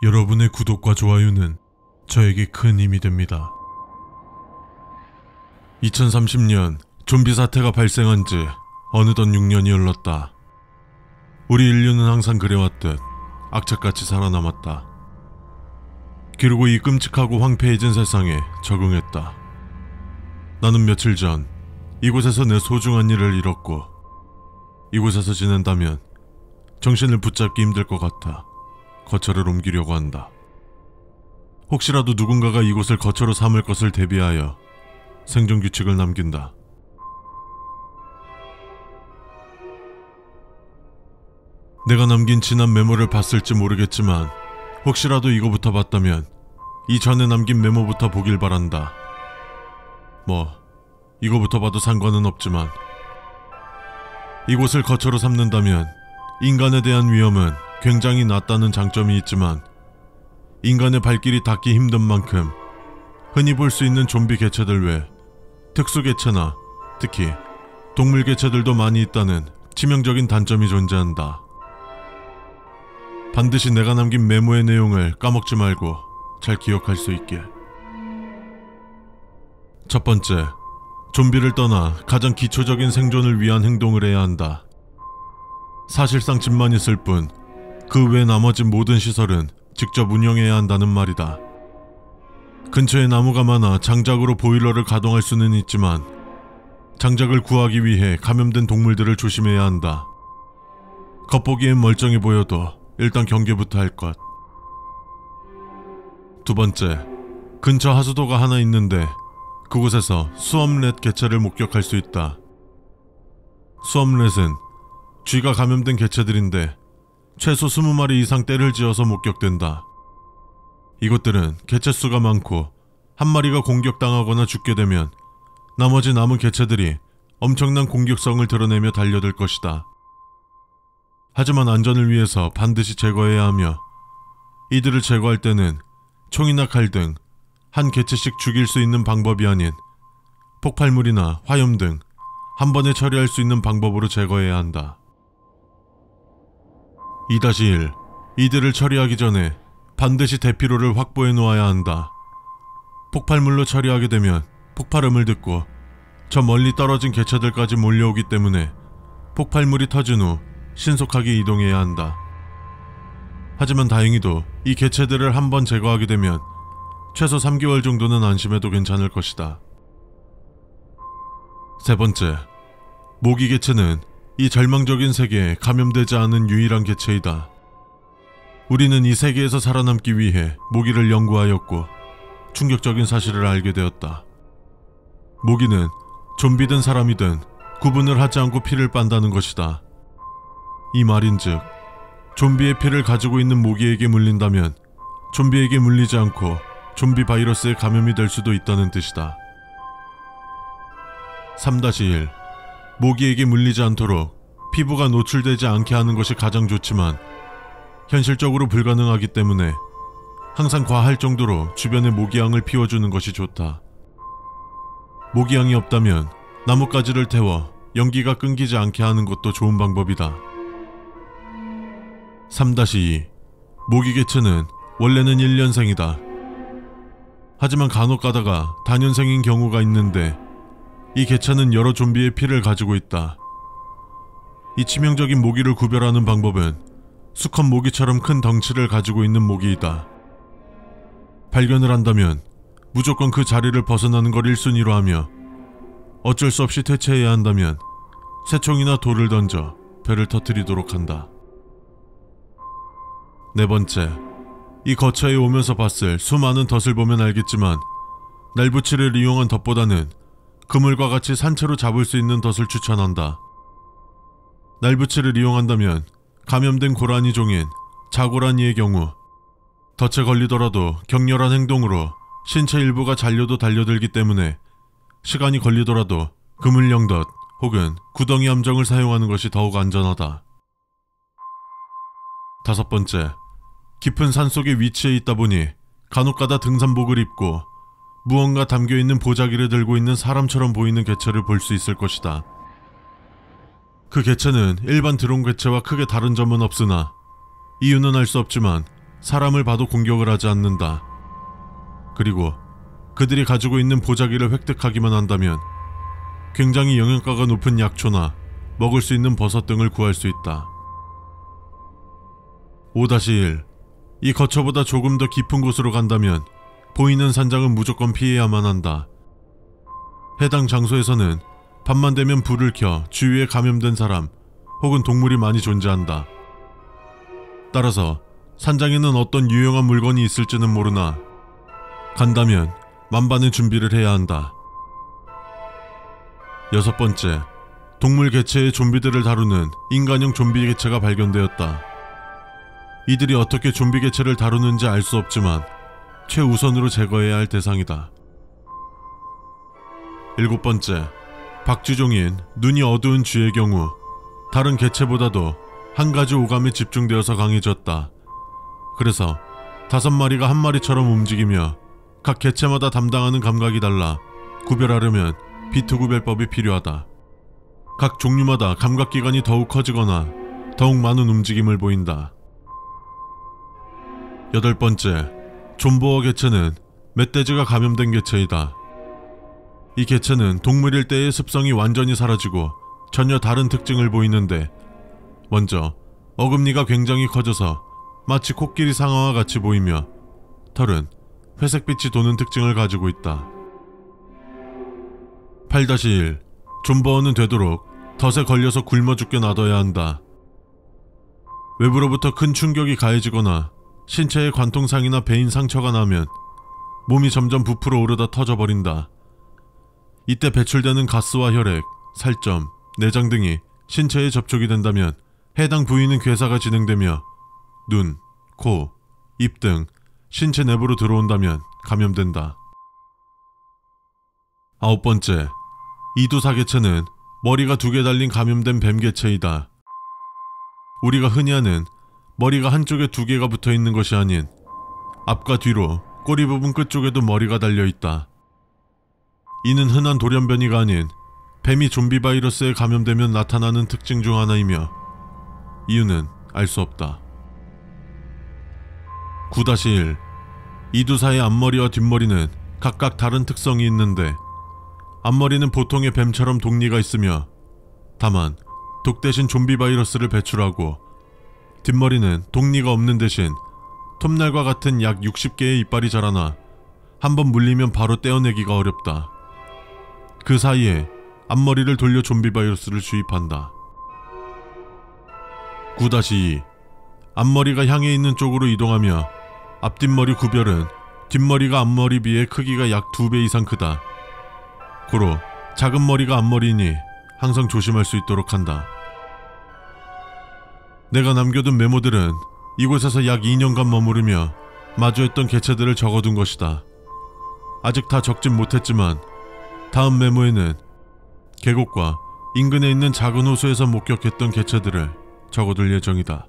여러분의 구독과 좋아요는 저에게 큰 힘이 됩니다. 2030년 좀비 사태가 발생한 지 어느덧 6년이 흘렀다. 우리 인류는 항상 그래왔듯 악착같이 살아남았다. 그리고 이 끔찍하고 황폐해진 세상에 적응했다. 나는 며칠 전 이곳에서 내 소중한 일을 잃었고, 이곳에서 지낸다면 정신을 붙잡기 힘들 것 같아 거처를 옮기려고 한다. 혹시라도 누군가가 이곳을 거처로 삼을 것을 대비하여 생존 규칙을 남긴다. 내가 남긴 지난 메모를 봤을지 모르겠지만 혹시라도 이거부터 봤다면 이전에 남긴 메모부터 보길 바란다. 이거부터 봐도 상관은 없지만, 이곳을 거처로 삼는다면 인간에 대한 위험은 굉장히 낮다는 장점이 있지만, 인간의 발길이 닿기 힘든 만큼 흔히 볼 수 있는 좀비 개체들 외 특수 개체나 특히 동물 개체들도 많이 있다는 치명적인 단점이 존재한다. 반드시 내가 남긴 메모의 내용을 까먹지 말고 잘 기억할 수 있게. 첫 번째, 좀비를 떠나 가장 기초적인 생존을 위한 행동을 해야 한다. 사실상 집만 있을 뿐 그 외 나머지 모든 시설은 직접 운영해야 한다는 말이다. 근처에 나무가 많아 장작으로 보일러를 가동할 수는 있지만 장작을 구하기 위해 감염된 동물들을 조심해야 한다. 겉보기엔 멀쩡해 보여도 일단 경계부터 할 것. 두 번째, 근처 하수도가 하나 있는데 그곳에서 수엄렛 개체를 목격할 수 있다. 수엄렛은 쥐가 감염된 개체들인데 최소 20마리 이상 떼를 지어서 목격된다. 이것들은 개체수가 많고 한 마리가 공격당하거나 죽게 되면 나머지 남은 개체들이 엄청난 공격성을 드러내며 달려들 것이다. 하지만 안전을 위해서 반드시 제거해야 하며, 이들을 제거할 때는 총이나 칼 등 한 개체씩 죽일 수 있는 방법이 아닌 폭발물이나 화염 등 한 번에 처리할 수 있는 방법으로 제거해야 한다. 2-1. 이들을 처리하기 전에 반드시 대피로를 확보해 놓아야 한다. 폭발물로 처리하게 되면 폭발음을 듣고 저 멀리 떨어진 개체들까지 몰려오기 때문에 폭발물이 터진 후 신속하게 이동해야 한다. 하지만 다행히도 이 개체들을 한번 제거하게 되면 최소 3개월 정도는 안심해도 괜찮을 것이다. 세 번째, 모기 개체는 이 절망적인 세계에 감염되지 않은 유일한 개체이다. 우리는 이 세계에서 살아남기 위해 모기를 연구하였고 충격적인 사실을 알게 되었다. 모기는 좀비든 사람이든 구분을 하지 않고 피를 빤다는 것이다. 이 말인즉 좀비의 피를 가지고 있는 모기에게 물린다면 좀비에게 물리지 않고 좀비 바이러스에 감염이 될 수도 있다는 뜻이다. 3-1. 모기에게 물리지 않도록 피부가 노출되지 않게 하는 것이 가장 좋지만 현실적으로 불가능하기 때문에 항상 과할 정도로 주변에 모기향을 피워주는 것이 좋다. 모기향이 없다면 나뭇가지를 태워 연기가 끊기지 않게 하는 것도 좋은 방법이다. 3-2. 모기 개체는 원래는 1년생이다. 하지만 간혹 가다가 다년생인 경우가 있는데 이 개체는 여러 좀비의 피를 가지고 있다. 이 치명적인 모기를 구별하는 방법은 수컷 모기처럼 큰 덩치를 가지고 있는 모기이다. 발견을 한다면 무조건 그 자리를 벗어나는 걸 1순위로 하며, 어쩔 수 없이 퇴치해야 한다면 새총이나 돌을 던져 배를 터뜨리도록 한다. 네 번째, 이 거처에 오면서 봤을 수많은 덫을 보면 알겠지만 날붙이를 이용한 덫보다는 그물과 같이 산채로 잡을 수 있는 덫을 추천한다. 날붙이를 이용한다면 감염된 고라니 종인 자고라니의 경우 덫에 걸리더라도 격렬한 행동으로 신체 일부가 잘려도 달려들기 때문에 시간이 걸리더라도 그물형 덫 혹은 구덩이 함정을 사용하는 것이 더욱 안전하다. 5번째, 깊은 산속에 위치해 있다 보니 간혹가다 등산복을 입고 무언가 담겨있는 보자기를 들고 있는 사람처럼 보이는 개체를 볼 수 있을 것이다. 그 개체는 일반 드론 개체와 크게 다른 점은 없으나 이유는 알 수 없지만 사람을 봐도 공격을 하지 않는다. 그리고 그들이 가지고 있는 보자기를 획득하기만 한다면 굉장히 영양가가 높은 약초나 먹을 수 있는 버섯 등을 구할 수 있다. 5-1. 이 거처보다 조금 더 깊은 곳으로 간다면 보이는 산장은 무조건 피해야만 한다. 해당 장소에서는 밤만 되면 불을 켜 주위에 감염된 사람 혹은 동물이 많이 존재한다. 따라서 산장에는 어떤 유용한 물건이 있을지는 모르나 간다면 만반의 준비를 해야 한다. 6번째, 동물 개체의 좀비들을 다루는 인간형 좀비 개체가 발견되었다. 이들이 어떻게 좀비 개체를 다루는지 알 수 없지만 최우선으로 제거해야 할 대상이다. 7번째, 박쥐종인 눈이 어두운 쥐의 경우 다른 개체보다도 한 가지 오감에 집중되어서 강해졌다. 그래서 5마리가 한 마리처럼 움직이며 각 개체마다 담당하는 감각이 달라 구별하려면 비트 구별법이 필요하다. 각 종류마다 감각기관이 더욱 커지거나 더욱 많은 움직임을 보인다. 8번째, 존보어 개체는 멧돼지가 감염된 개체이다. 이 개체는 동물일 때의 습성이 완전히 사라지고 전혀 다른 특징을 보이는데, 먼저 어금니가 굉장히 커져서 마치 코끼리 상어와 같이 보이며 털은 회색빛이 도는 특징을 가지고 있다. 8-1. 존버어는 되도록 덫에 걸려서 굶어 죽게 놔둬야 한다. 외부로부터 큰 충격이 가해지거나 신체에 관통상이나 배인 상처가 나면 몸이 점점 부풀어 오르다 터져버린다. 이때 배출되는 가스와 혈액, 살점, 내장 등이 신체에 접촉이 된다면 해당 부위는 괴사가 진행되며 눈, 코, 입 등 신체 내부로 들어온다면 감염된다. 9번째, 이두사 개체는 머리가 2개 달린 감염된 뱀 개체이다. 우리가 흔히 아는 머리가 한쪽에 2개가 붙어있는 것이 아닌 앞과 뒤로 꼬리 부분 끝쪽에도 머리가 달려있다. 이는 흔한 돌연변이가 아닌 뱀이 좀비 바이러스에 감염되면 나타나는 특징 중 하나이며 이유는 알 수 없다. 9-1. 이두사의 앞머리와 뒷머리는 각각 다른 특성이 있는데, 앞머리는 보통의 뱀처럼 독리가 있으며 다만 독 대신 좀비 바이러스를 배출하고, 뒷머리는 독리가 없는 대신 톱날과 같은 약 60개의 이빨이 자라나 한번 물리면 바로 떼어내기가 어렵다. 그 사이에 앞머리를 돌려 좀비 바이러스를 주입한다. 9-2. 앞머리가 향해 있는 쪽으로 이동하며 앞뒷머리 구별은 뒷머리가 앞머리 비해 크기가 약 2배 이상 크다. 고로 작은 머리가 앞머리이니 항상 조심할 수 있도록 한다. 내가 남겨둔 메모들은 이곳에서 약 2년간 머무르며 마주했던 개체들을 적어둔 것이다. 아직 다 적진 못했지만 다음 메모에는 계곡과 인근에 있는 작은 호수에서 목격했던 개체들을 적어둘 예정이다.